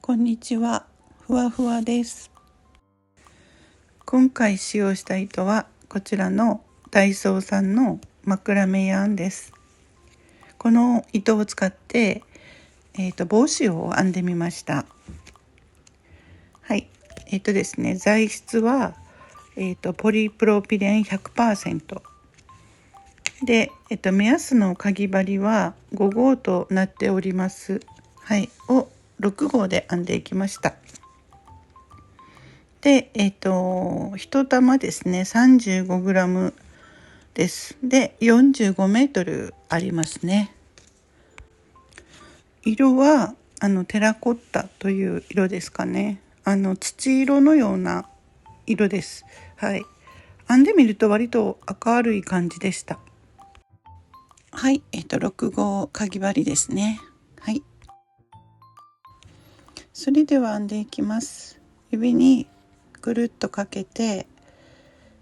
こんにちは、ふわふわです。今回使用した糸はこちらのダイソーさんのマクラメヤーンです。この糸を使って、帽子を編んでみました。はい、ですね、材質は、ポリプロピレン 100% で、目安のかぎ針は5号となっております。はい、を6号で編んでいきました。で、1玉ですね 35g です。で45メートルありますね。色はテラコッタという色ですかね。土色のような色です。はい、編んでみると割と明るい感じでした。はい、6号かぎ針ですね。はい、それでは編んでいきます。指にぐるっとかけて、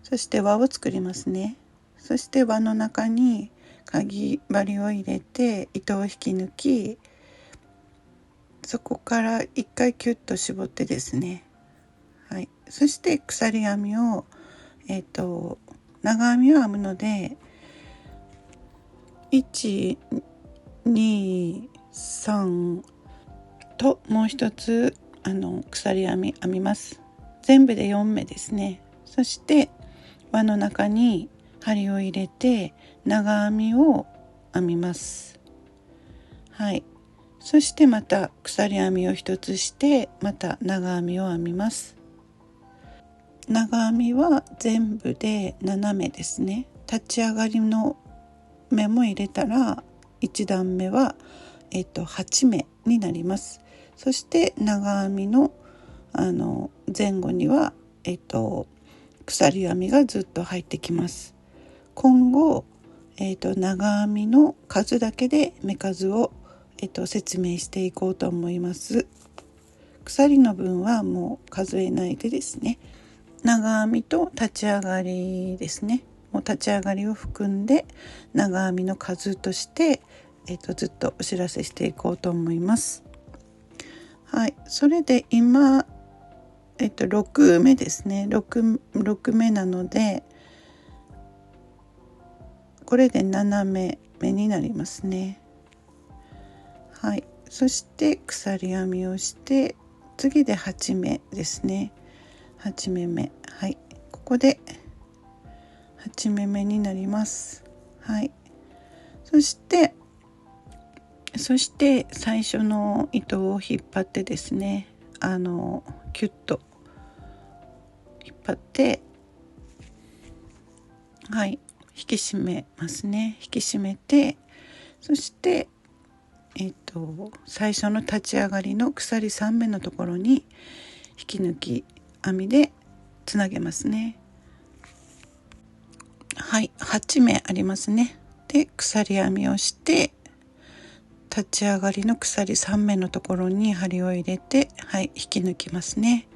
そして輪を作りますね。そして輪の中にかぎ針を入れて糸を引き抜き、そこから一回キュッと絞ってですね、はい、そして鎖編みを、長編みを編むので1、2、3ともう一つ鎖編み編みます。全部で4目ですね。そして輪の中に針を入れて長編みを編みます。はい、そしてまた鎖編みを一つしてまた長編みを編みます。長編みは全部で7目ですね。立ち上がりの目も入れたら1段目は、8目になります。そして長編みの前後には、鎖編みがずっと入ってきます。今後、長編みの数だけで目数を、説明していこうと思います。鎖の分はもう数えないでですね、長編みと立ち上がりですね、もう立ち上がりを含んで長編みの数として、ずっとお知らせしていこうと思います。はい、それで今、6目ですね。6目なのでこれで7目目になりますね。はい、そして鎖編みをして次で8目ですね。8目目、はい、ここで8目目になります。はい、そして最初の糸を引っ張ってですね、キュッと引っ張って、はい、引き締めますね。引き締めて、そして最初の立ち上がりの鎖3目のところに引き抜き編みでつなげますね。はい、8目ありますね。で鎖編みをして立ち上がりの鎖3目のところに針を入れて、はい、引き抜きますね。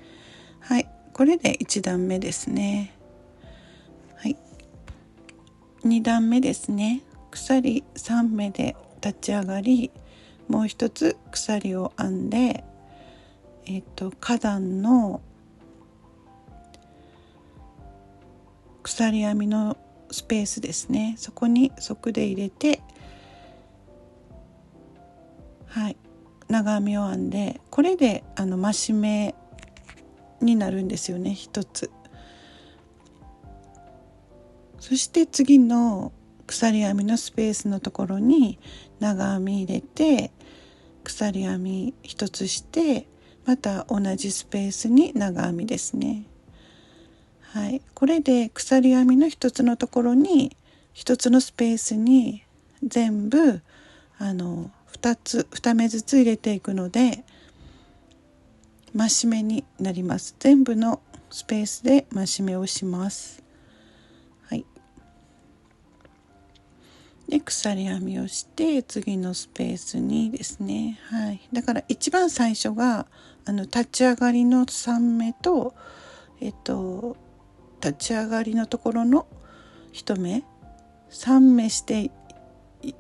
はい、これで1段目ですね。はい、2段目ですね。鎖3目で立ち上がり、もう一つ鎖を編んで、花壇の鎖編みのスペースですね、そこに束で入れて、はい、長編みを編んで、これで増し目になるんですよね、一つ。そして次の鎖編みのスペースのところに長編み入れて鎖編み一つして、また同じスペースに長編みですね。はい、これで鎖編みの一つのところに一つのスペースに全部2目ずつ入れていくので増し目になります。全部のスペースで増し目をします。はい、で鎖編みをして次のスペースにですね、はい、だから一番最初が立ち上がりの3目と、立ち上がりのところの1目3目して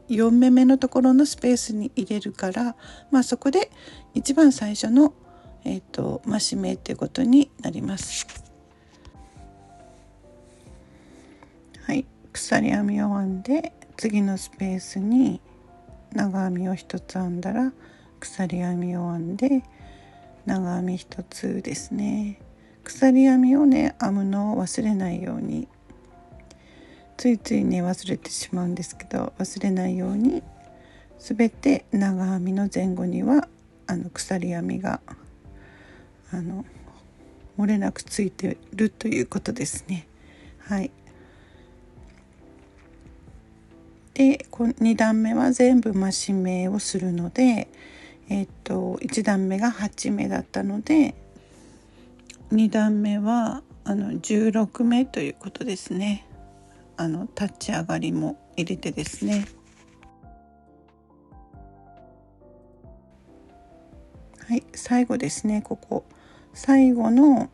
4目目のところのスペースに入れるから、そこで一番最初の増し目ということになります。はい、鎖編みを編んで次のスペースに長編みを1つ編んだら鎖編みを編んで長編み1つですね。鎖編みをね編むのを忘れないように、ついついね忘れてしまうんですけど、忘れないようにすべて長編みの前後には鎖編みが漏れなくついているということですね。はい。で2段目は全部増し目をするので、1段目が8目だったので2段目は16目ということですね。立ち上がりも入れてですね。はい、最後ですね。ここ最後の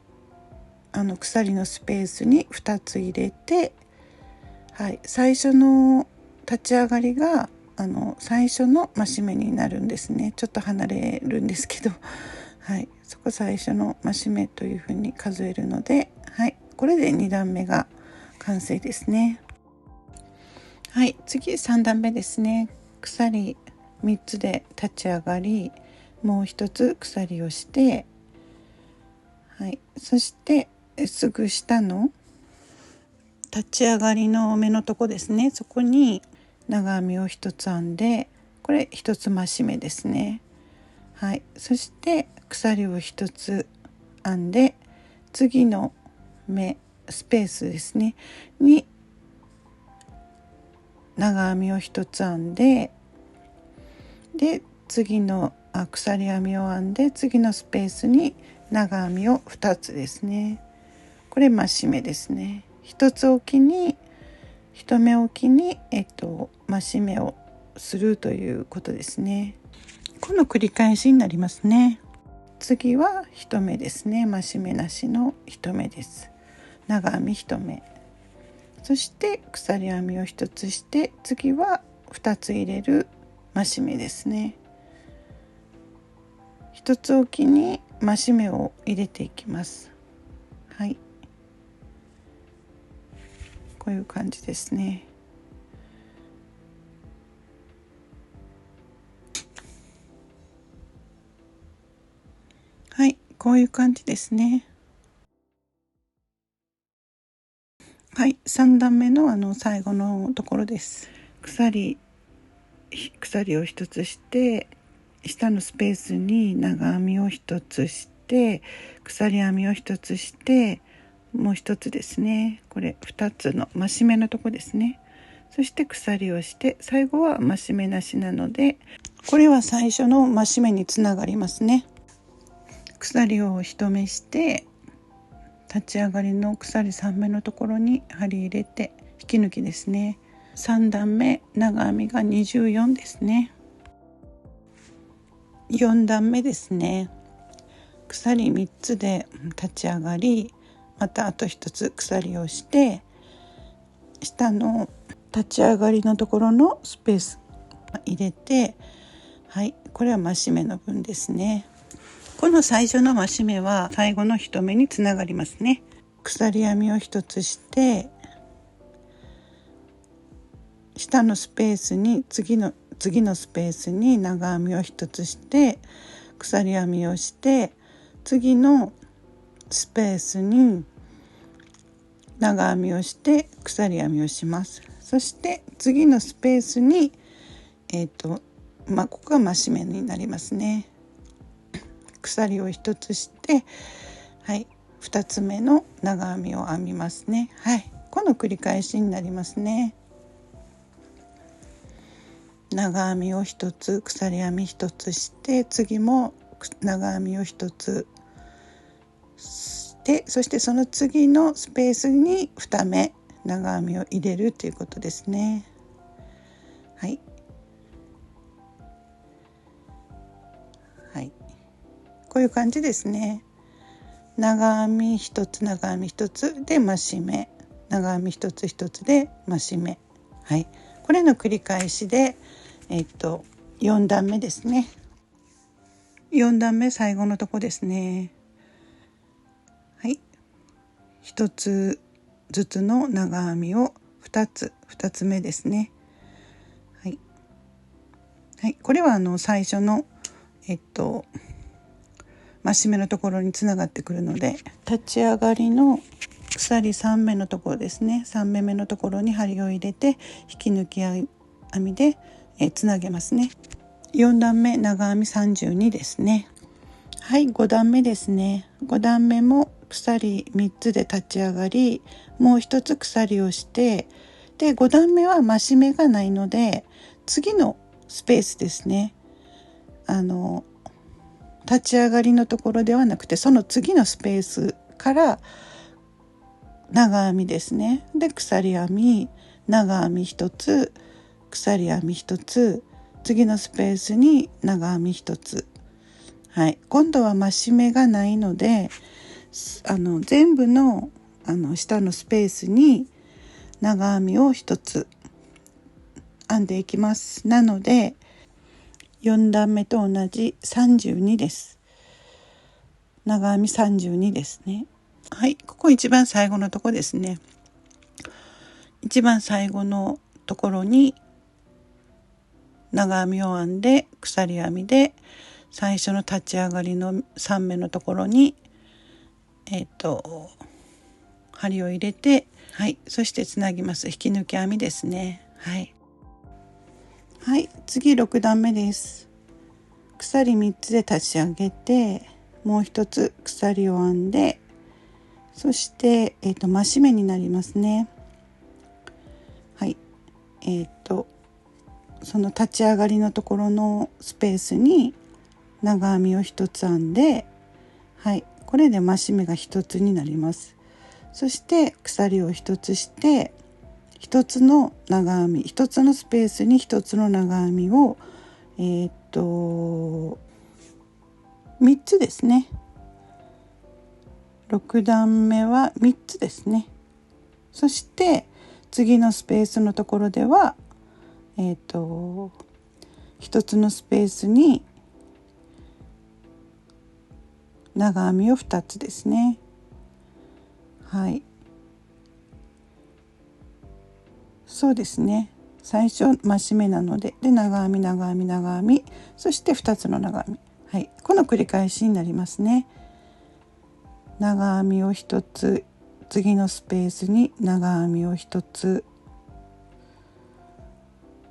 鎖のスペースに2つ入れて、はい、最初の立ち上がりが最初の増し目になるんですね。ちょっと離れるんですけど、はい、そこ最初の増し目というふうに数えるので、はい、これで2段目が完成ですね。はい、次3段目ですね。鎖3つで立ち上がり、もう一つ鎖をして、はい、そしてすぐ下の立ち上がりの目のとこですね、そこに長編みを1つ編んで、これ1つ増し目ですね。はい、そして鎖を1つ編んで、次の目スペースですねに長編みを1つ編んで、次の鎖編みを編んで、次のスペースに長編みを2つですね。これ増し目ですね。1つおきに1目おきに、増し目をするということですね。この繰り返しになりますね。次は1目ですね。増し目なしの1目です。長編み1目、そして鎖編みを1つして、次は2つ入れる増し目ですね。1つおきに増し目を入れていきます。はい、こういう感じですね。はい、こういう感じですね。はい、3段目の最後のところです。鎖を1つして、下のスペースに長編みを1つして、鎖編みを1つして、もう1つですね、これ2つの増し目のとこですね。そして鎖をして、最後は増し目なしなので、これは最初の増し目につながりますね。鎖を1目して、立ち上がりの鎖3目のところに針入れて引き抜きですね。3段目長編みが24ですね。4段目ですね。鎖3つで立ち上がり、またあと1つ鎖をして、下の立ち上がりのところのスペース入れて、はい、これは増し目の分ですね。この最初の増し目は最後の1目につながりますね。鎖編みを1つして、下のスペースに次のスペースに長編みを1つして、鎖編みをして、次のスペースに長編みをして鎖編みをします。そして次のスペースにここが増し目になりますね。鎖を1つして、はい、2つ目の長編みを編みますね。はい、この繰り返しになりますね。長編みを1つ、鎖編み1つして、次も長編みを1つして、そしてその次のスペースに2目長編みを入れるということですね。はい、はい、こういう感じですね。長編み1つ、長編み1つで増し目、長編み1つ1つで増し目、はい、これの繰り返しで4段目ですね。4段目最後のとこですね。はい、1つずつの長編みを2つ目ですね。はい、はい、これは最初の増し目のところにつながってくるので、立ち上がりの鎖3目のところですね、3目目のところに針を入れて引き抜き編みでつなげますね。4段目長編み32ですね。はい、5段目ですね。5段目も鎖3つで立ち上がり、もう一つ鎖をして、で5段目は増し目がないので次のスペースですね、立ち上がりのところではなくてその次のスペースから長編みですね。で鎖編み、長編み1つ、鎖編み1つ、次のスペースに長編み1つ。はい、今度は増し目がないので全部の下のスペースに長編みを1つ編んでいきます。なので4段目と同じ32です。長編み32ですね。はい、ここ一番最後のとこですね。一番最後のところに長編みを編んで鎖編みで最初の立ち上がりの3目のところに針を入れて、はい、そしてつなぎます。引き抜き編みですね。はい、はい、次6段目です。鎖3つで立ち上げて、もう一つ鎖を編んで、そして、増し目になりますね。はい、その立ち上がりのところのスペースに長編みを1つ編んで、はい、これで増し目が1つになります。そして鎖を1つして1つの長編み、1つのスペースに1つの長編みを3つですね。6段目は3つですね。そして次のスペースのところでは1つのスペースに長編みを2つですね。はい、そうですね。最初増し目なので、長編み長編み長編み、そして2つの長編み、はい、この繰り返しになりますね。長編みを1つ、次のスペースに長編みを1つ、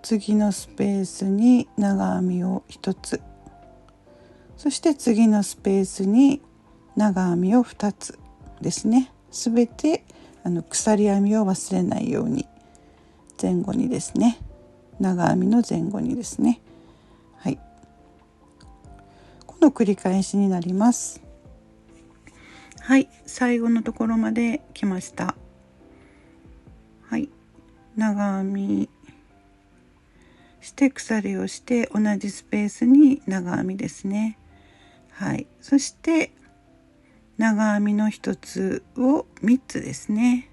次のスペースに長編みを1つ、そして次のスペースに長編みを2つですね。すべて鎖編みを忘れないように前後にですね、長編みの前後にですね、はい、この繰り返しになります。はい、最後のところまで来ました。はい、長編みして鎖をして同じスペースに長編みですね。はい、そして長編みの1つを3つですね。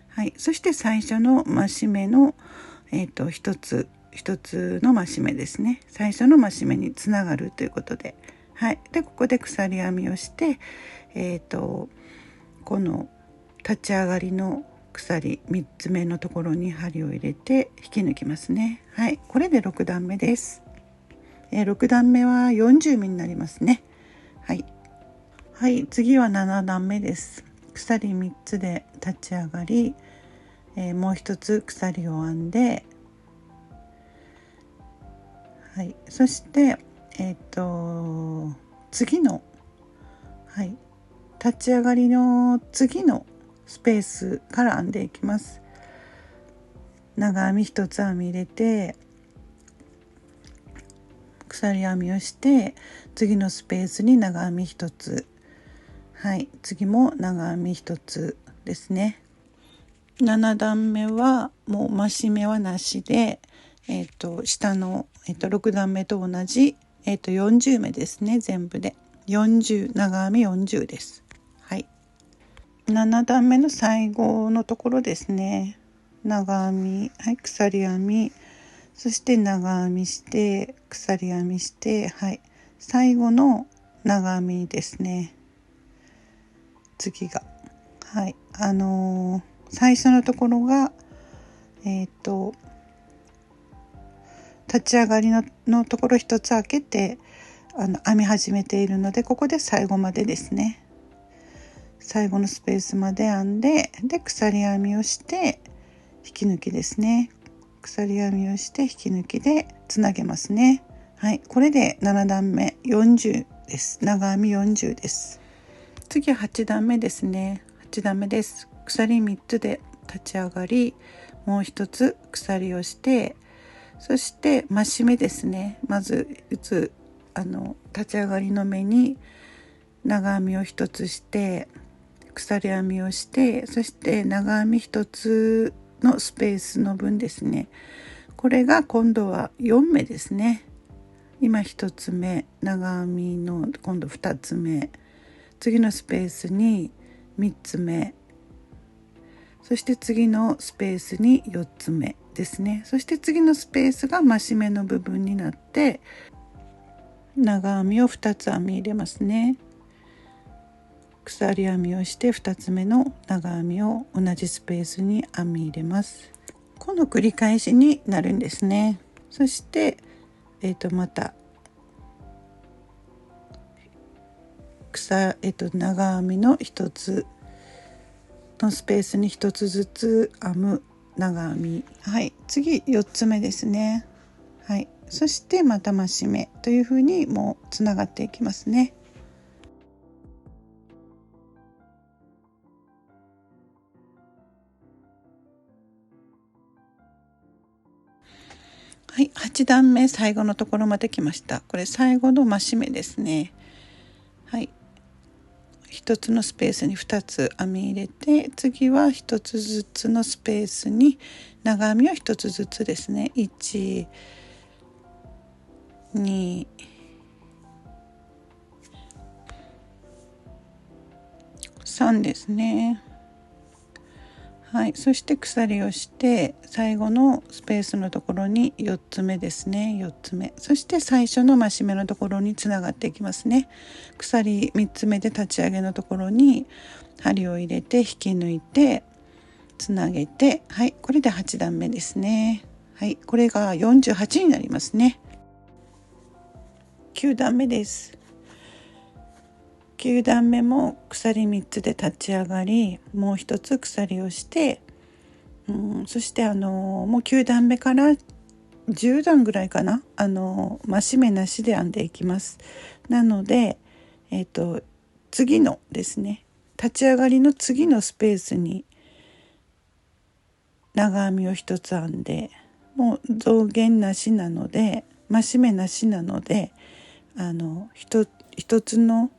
はい、そして最初の増し目の1つの増し目ですね。最初の増し目につながるということで、はい、でここで鎖編みをして、この立ち上がりの鎖3つ目のところに針を入れて引き抜きますね。はい、これで6段目です。6段目は40目になりますね。はい、はい、次は7段目です。鎖3つで立ち上がり、もう一つ鎖を編んで、はい、そして次の、はい、立ち上がりの次のスペースから編んでいきます。長編み1つ編み入れて鎖編みをして、次のスペースに長編み1つ、はい、次も長編み1つですね。7段目はもう増し目はなしで、下の、6段目と同じ、40目ですね。全部で40、長編み40です。はい、7段目の最後のところですね。長編み、はい、鎖編み、そして長編みして鎖編みして、はい、最後の長編みですね。次が最初のところが立ち上がりのところ一つ開けて編み始めているので、ここで最後までですね、最後のスペースまで編んで、鎖編みをして引き抜きですね。鎖編みをして引き抜きでつなげますね。これで7段目40です。長編み40です。次8段目ですね。8段目です。鎖3つで立ち上がり、もう一つ鎖をして、そして増し目ですね。まず立ち上がりの目に長編みを一つして、鎖編みをして、そして長編み一つのスペースの分ですね、これが今度は4目ですね。今1つ目長編みの今度2つ目、次のスペースに3つ目、そして次のスペースに4つ目ですね。そして次のスペースが増し目の部分になって、長編みを2つ編み入れますね。鎖編みをして2つ目の長編みを同じスペースに編み入れます。この繰り返しになるんですね。そして、また長編みの1つのスペースに1つずつ編む長編み、次4つ目ですね。そしてまた増し目というふうにもうつながっていきますね。8段目最後のところまで来ました。これ最後の増し目ですね。1つのスペースに2つ編み入れて、次は1つずつのスペースに長編みを1つずつですね。1、2、3ですね。そして鎖をして最後のスペースのところに4つ目ですね。4つ目、そして最初の増し目のところにつながっていきますね。鎖3つ目で立ち上げのところに針を入れて引き抜いてつなげて、これで8段目ですね。これが48になりますね。9段目です。9段目も鎖3つで立ち上がり、もう一つ鎖をして、そしてもう9段目から10段ぐらいかな、増し目なしで編んでいきます。なので、次のですね、立ち上がりの次のスペースに長編みを一つ編んで、もう増減なしなので、増し目なしなので、一つの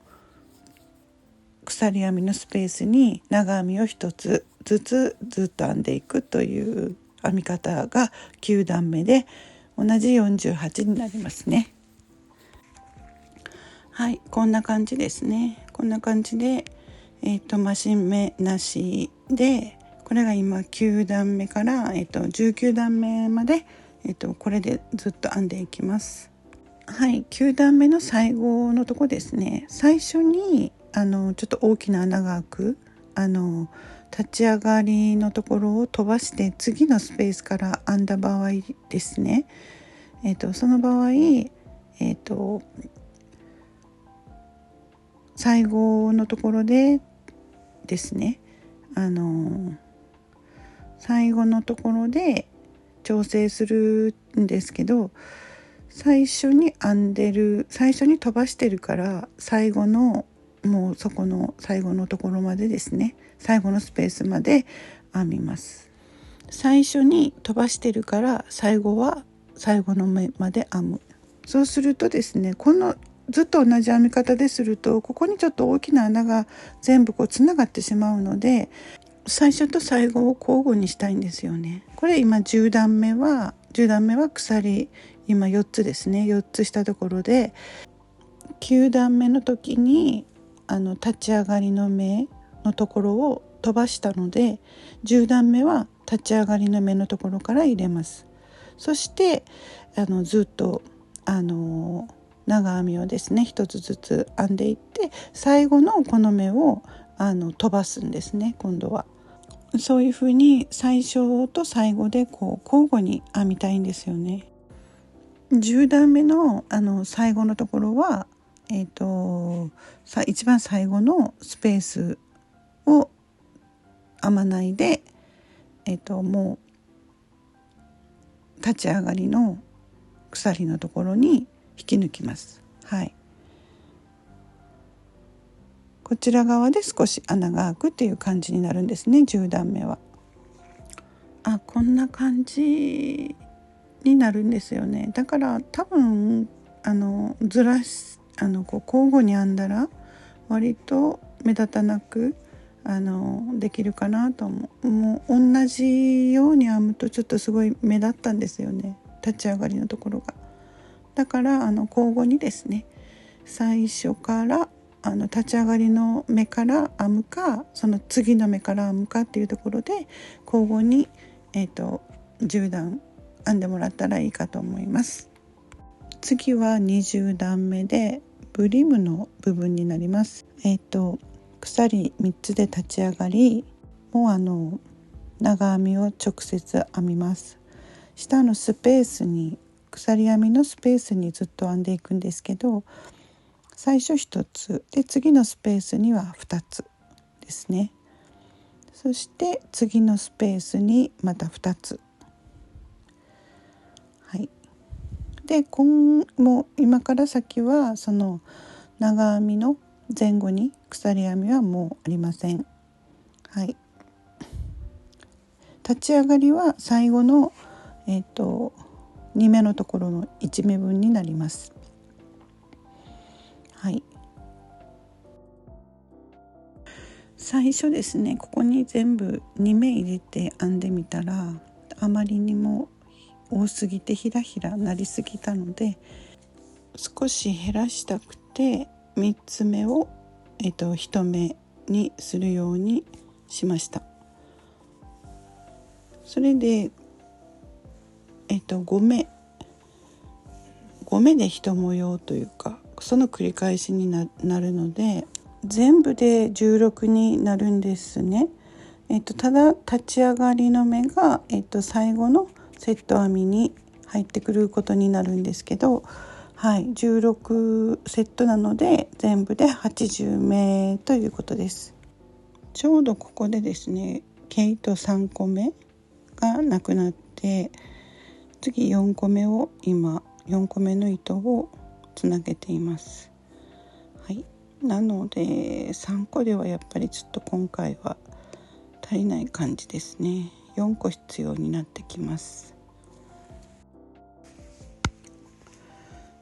鎖編みのスペースに長編みを一つずつずっと編んでいくという編み方が9段目で、同じ48になりますね。こんな感じですね。こんな感じで、増し目なしで、これが今9段目から、19段目まで、これでずっと編んでいきます。9段目の最後のとこですね。最初にちょっと大きな穴が開く立ち上がりのところを飛ばして次のスペースから編んだ場合ですね。その場合、最後のところでですね、最後のところで調整するんですけど、最初に飛ばしてるから、最後のもうそこの最後のところまでですね、最後のスペースまで編みます。最初に飛ばしてるから最後は最後の目まで編む。そうするとですね、このずっと同じ編み方ですると、ここにちょっと大きな穴が全部こうつながってしまうので、最初と最後を交互にしたいんですよね。これ今10段目は鎖今4つですね。4つしたところで、9段目の時に立ち上がりの目のところを飛ばしたので、10段目は立ち上がりの目のところから入れます。そしてずっと長編みをですね一つずつ編んでいって、最後のこの目を飛ばすんですね。今度はそういう風に最初と最後でこう交互に編みたいんですよね。10段目の最後のところは一番最後のスペースを編まないで、もう立ち上がりの鎖のところに引き抜きます。はい。こちら側で少し穴が開くっていう感じになるんですね。10段目は。こんな感じになるんですよね。だから多分ずらしこう交互に編んだら割と目立たなくできるかなと思う。もう同じように編むとちょっとすごい目立ったんですよね、立ち上がりのところが。だから交互にですね、最初から立ち上がりの目から編むか、その次の目から編むかっていうところで交互に、10段編んでもらったらいいかと思います。次は20段目でブリムの部分になります。鎖3つで立ち上がり、もう長編みを直接編みます。下のスペースに、鎖編みのスペースにずっと編んでいくんですけど、最初1つで次のスペースには2つですね。そして次のスペースにまた2つ。はい。でもう今から先はその長編みの前後に鎖編みはもうありません。はい。立ち上がりは最後の2目のところの1目分になります。はい。最初ですね、ここに全部2目入れて編んでみたら、あまりにも多すぎてひらひらなりすぎたので、少し減らしたくて3つ目を1目にするようにしました。それで5目で1模様というか、その繰り返しになるので全部で16になるんですね。ただ立ち上がりの目が、最後のセット編みに入ってくることになるんですけど、はい、16セットなので全部で80目ということです。ちょうどここでですね、毛糸3個目がなくなって、次4個目を今4個目の糸をつなげています。はい、なので3個ではやっぱりちょっと今回は足りない感じですね。4個必要になってきます。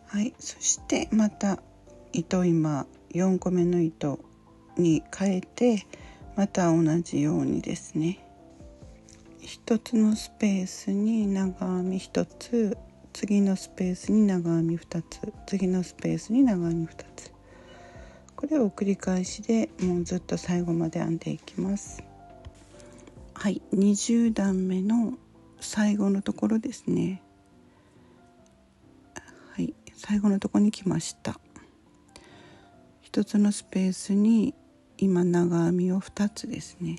はい、そしてまた糸、今4個目の糸に変えて、また同じようにですね、1つのスペースに長編み1つ、次のスペースに長編み2つ、次のスペースに長編み2つ、これを繰り返しでもうずっと最後まで編んでいきます。はい、20段目の最後のところですね。はい、最後のところに来ました。1つのスペースに今長編みを2つですね。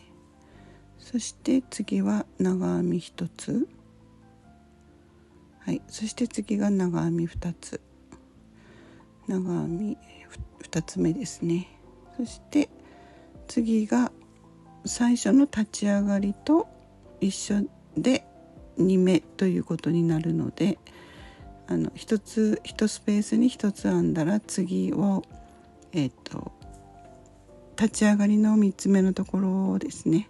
そして次は長編み1つ、はい、そして次が長編み2つ、長編み2つ目ですね。そして次が最初の立ち上がりと一緒で2目ということになるので、1スペースに1つ編んだら次を立ち上がりの3つ目のところをですね、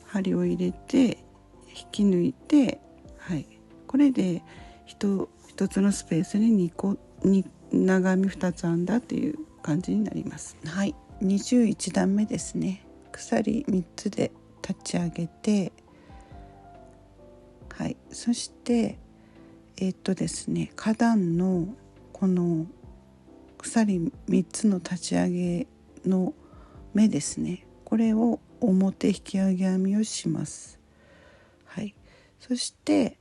針を入れて引き抜いて、はい、これで1つのスペースに長編み2つ編んだっていう感じになります。はい、21段目ですね。鎖3つで立ち上げて、はい、そしてですね、花壇のこの鎖3つの立ち上げの目ですね、これを表引き上げ編みをします。はい、そして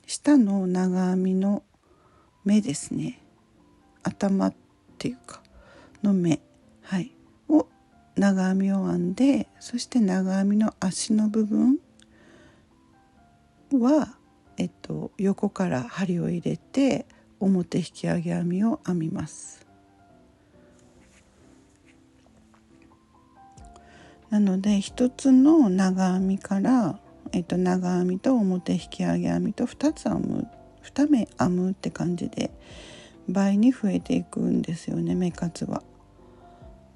下の長編みの目ですね、頭っていうかの目、を長編みを編んで、そして長編みの足の部分は、横から針を入れて表引き上げ編みを編みます。なので一つの長編みから、長編みと表引き上げ編みと2目編むって感じで倍に増えていくんですよね、目数は。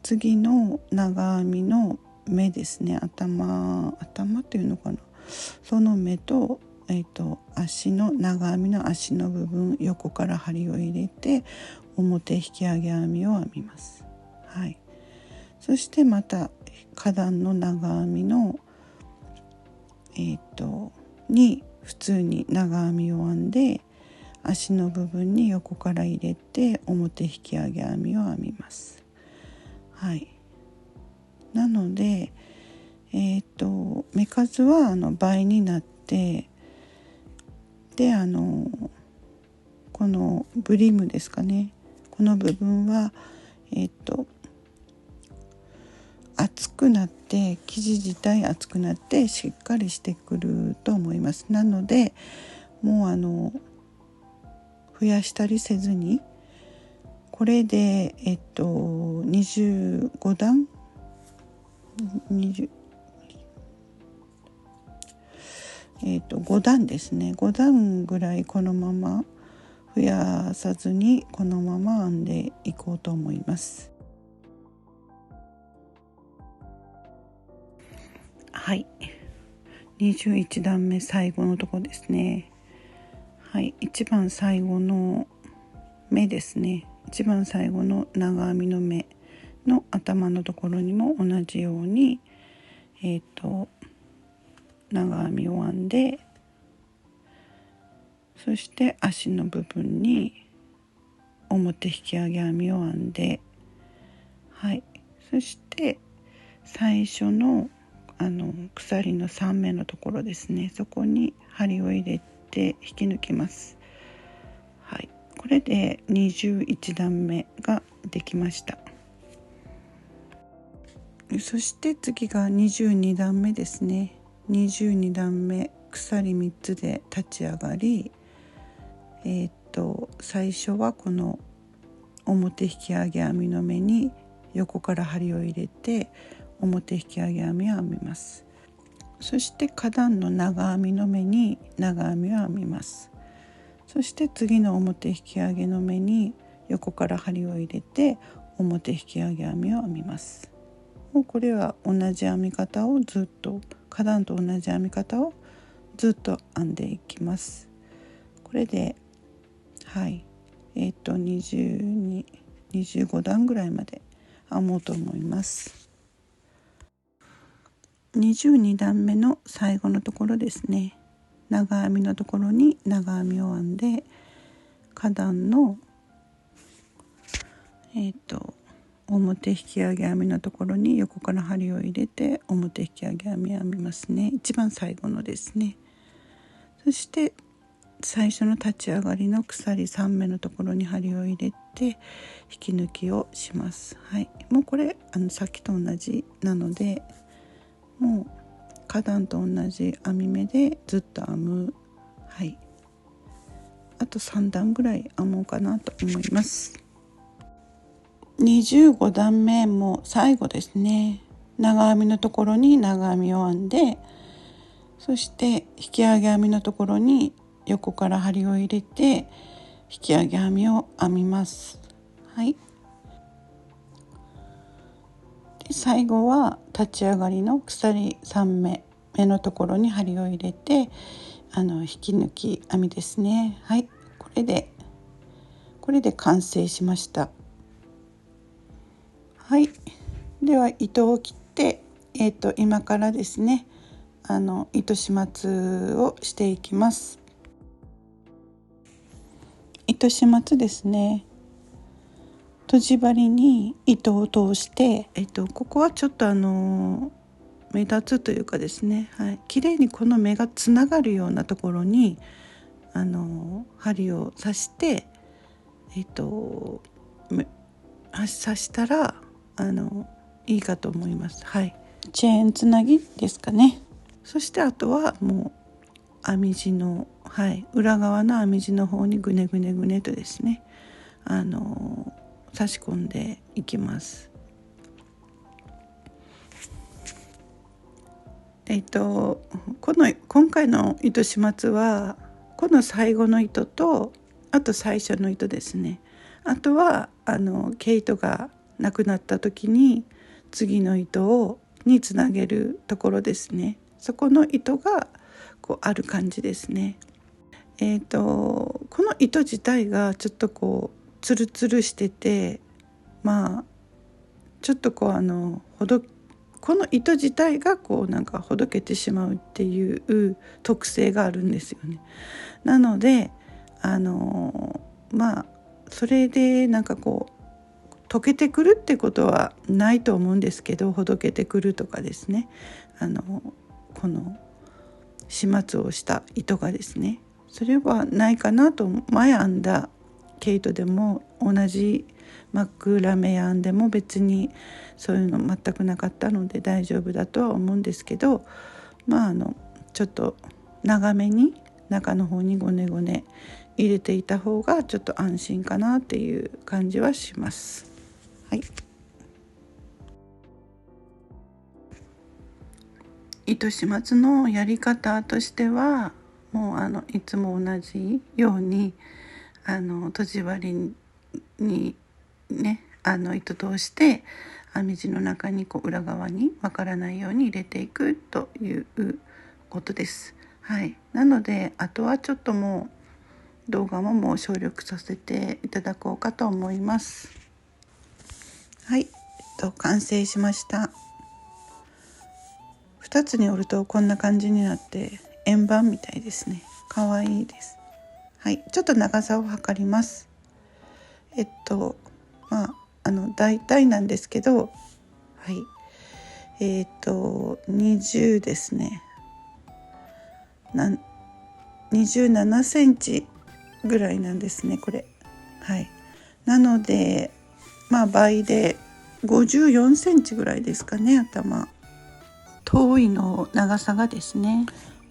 次の長編みの目ですね、頭っていうのかな、その目と、足の長編みの足の部分、横から針を入れて表引き上げ編みを編みます。そしてまた花壇の長編みのに普通に長編みを編んで、足の部分に横から入れて表引き上げ編みを編みます。なので、目数は倍になって、でこのブリムですかね、この部分は厚くなって、生地自体厚くなってしっかりしてくると思います。なのでもう増やしたりせずに、これで25段5段ですね、5段ぐらいこのまま増やさずにこのまま編んでいこうと思います。21段目最後のとこですね。一番最後の目ですね、一番最後の長編みの目の頭のところにも同じように長編みを編んで、そして足の部分に表引き上げ編みを編んで、そして最初の鎖の3目のところですね、そこに針を入れて引き抜きます。これで21段目ができました。そして次が22段目ですね。22段目鎖3つで立ち上がり、最初はこの表引き上げ編みの目に横から針を入れて表引き上げ編みを編みます。そして花壇の長編みの目に長編みを編みます。そして次の表引き上げの目に横から針を入れて表引き上げ編みを編みます。もうこれは同じ編み方をずっと、花壇と同じ編み方をずっと編んでいきます。これで25段ぐらいまで編もうと思います。22段目の最後のところですね、長編みのところに長編みを編んで、花壇の表引き上げ編みのところに横から針を入れて表引き上げ編みを編みますね、一番最後のですね。そして最初の立ち上がりの鎖3目のところに針を入れて引き抜きをします。もうこれさっきと同じなので、もう花壇と同じ編み目でずっと編む。あと3段ぐらい編もうかなと思います。25段目も最後ですね。長編みのところに長編みを編んで、そして引き上げ編みのところに横から針を入れて引き上げ編みを編みます。で最後は立ち上がりの鎖3目のところに針を入れて引き抜き編みですね。これで完成しました。では糸を切って、今からですね糸始末をしていきます。糸始末ですね、とじ針に糸を通して、ここはちょっと目立つというかですね、綺麗にこの目がつながるようなところに針を刺して、刺したらいいかと思います。はい、チェーンつなぎですかね。そしてあとはもう編み地の、はい、裏側の編み地の方にぐねぐねぐねとですね差し込んでいきます。今回の糸始末はこの最後の糸とあと最初の糸ですね。あとは毛糸がなくなった時に次の糸につなげるところですね。そこの糸がこうある感じですね。この糸自体がちょっとこうツルツルしてて、ちょっとこうこの糸自体がこうなんかほどけてしまうっていう特性があるんですよね。なのでそれでなんかこう溶けてくるってことはないと思うんですけど、ほどけてくるとかですね、この始末をした糸がですね、それはないかなと。前編んだ毛糸でも同じマクラメ編んでも別にそういうの全くなかったので大丈夫だとは思うんですけど、ちょっと長めに中の方にゴネゴネ入れていた方がちょっと安心かなっていう感じはします。はい、糸始末のやり方としてはもういつも同じようにとじ針にね糸通して編み地の中にこう裏側にわからないように入れていくということです。はい、なのであとはちょっともう動画もう省略させていただこうかと思います。はい、完成しました。2つに折るとこんな感じになって円盤みたいですね。かわいいです。はい、ちょっと長さを測ります。大体なんですけど、はい、20ですね。27センチぐらいなんですね、これ。はい。なので、倍で54センチぐらいですかね、頭。遠いの長さがですね。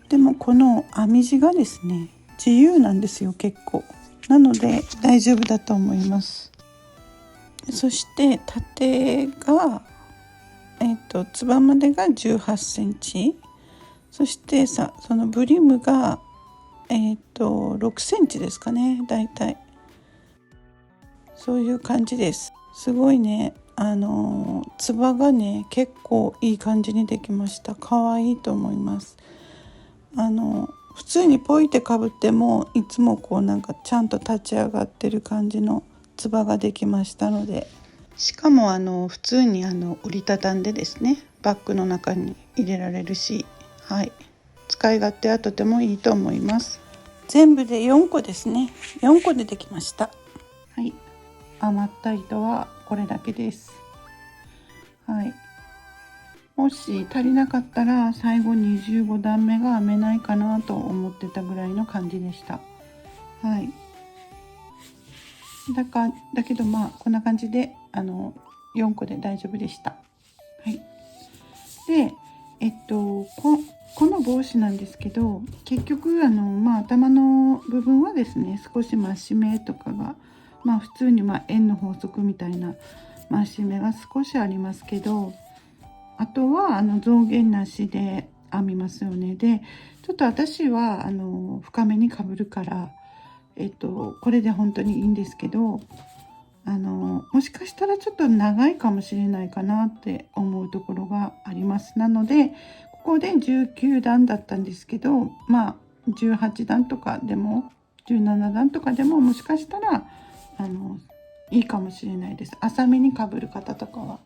でもこの編み地がですね、自由なんですよ、結構。なので大丈夫だと思います。そして縦がつばまでが18センチ、そしてそのブリムが6センチですかね、だいたいそういう感じです。すごいね、つばがね結構いい感じにできました。可愛いと思います。普通にポイってかぶってもいつもこうなんかちゃんと立ち上がってる感じのつばができましたので、しかも普通に折りたたんでですね、バッグの中に入れられるし、はい、使い勝手はとてもいいと思います。全部で4個ですね。4個でできました。はい、余った糸はこれだけです。はい、もし足りなかったら最後25段目が編めないかなと思ってたぐらいの感じでした。はい、だけどこんな感じで4個で大丈夫でした。はい、でこの帽子なんですけど、結局頭の部分はですね少し増し目とかが普通に円の法則みたいな増し目が少しありますけど、あとは増減なしで編みますよね。でちょっと私は深めにかぶるからこれで本当にいいんですけど、もしかしたらちょっと長いかもしれないかなって思うところがあります。なのでここで19段だったんですけど、18段とかでも17段とかでももしかしたらいいかもしれないです。浅めにかぶる方とかは、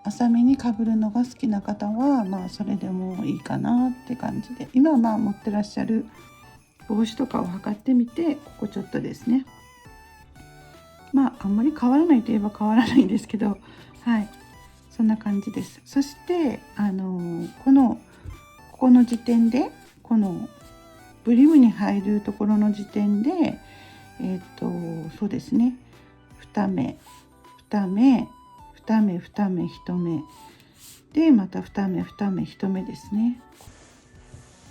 浅めにかぶるのが好きな方はそれでもいいかなって感じで、今持ってらっしゃる帽子とかを測ってみて、ここちょっとですね、あんまり変わらないといえば変わらないんですけど、はい、そんな感じです。そしてここの時点でこのブリムに入るところの時点でそうですね、2目2目2目2目1目で、また2目2目1目ですね。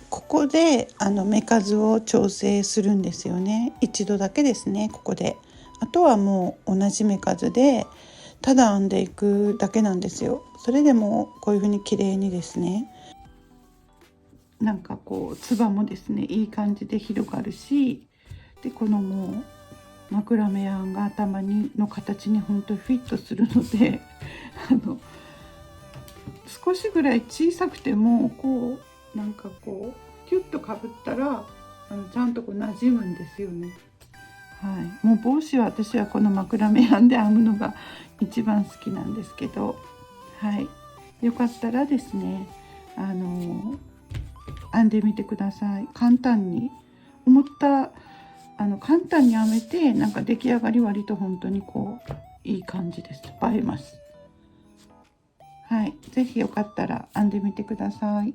ここで目数を調整するんですよね。一度だけですね、ここで。あとはもう同じ目数でただ編んでいくだけなんですよ。それでもこういう風に綺麗にですね、なんかこうつばもですね、いい感じで広がるし、でこのもうマクラメ編が頭の形に本当にフィットするので少しぐらい小さくてもこうなんかこうキュッとかぶったらちゃんとこう馴染むんですよね。はい、もう帽子は私はこのマクラメ編で編むのが一番好きなんですけど、はい、よかったらですね編んでみてください。簡単に思った簡単に編めて、なんか出来上がり割と本当にこういい感じです。映えます。はい、ぜひよかったら編んでみてください。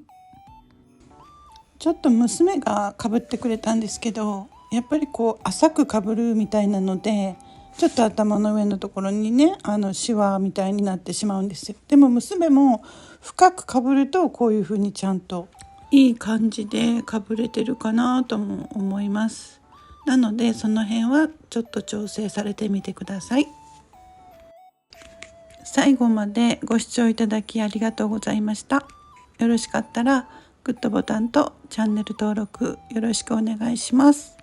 ちょっと娘がかぶってくれたんですけど、やっぱりこう浅くかぶるみたいなので、ちょっと頭の上のところにねシワみたいになってしまうんですよ。でも娘も深くかぶるとこういう風にちゃんといい感じでかぶれてるかなとも思います。なのでその辺はちょっと調整されてみてください。最後までご視聴いただきありがとうございました。よろしかったらグッドボタンとチャンネル登録よろしくお願いします。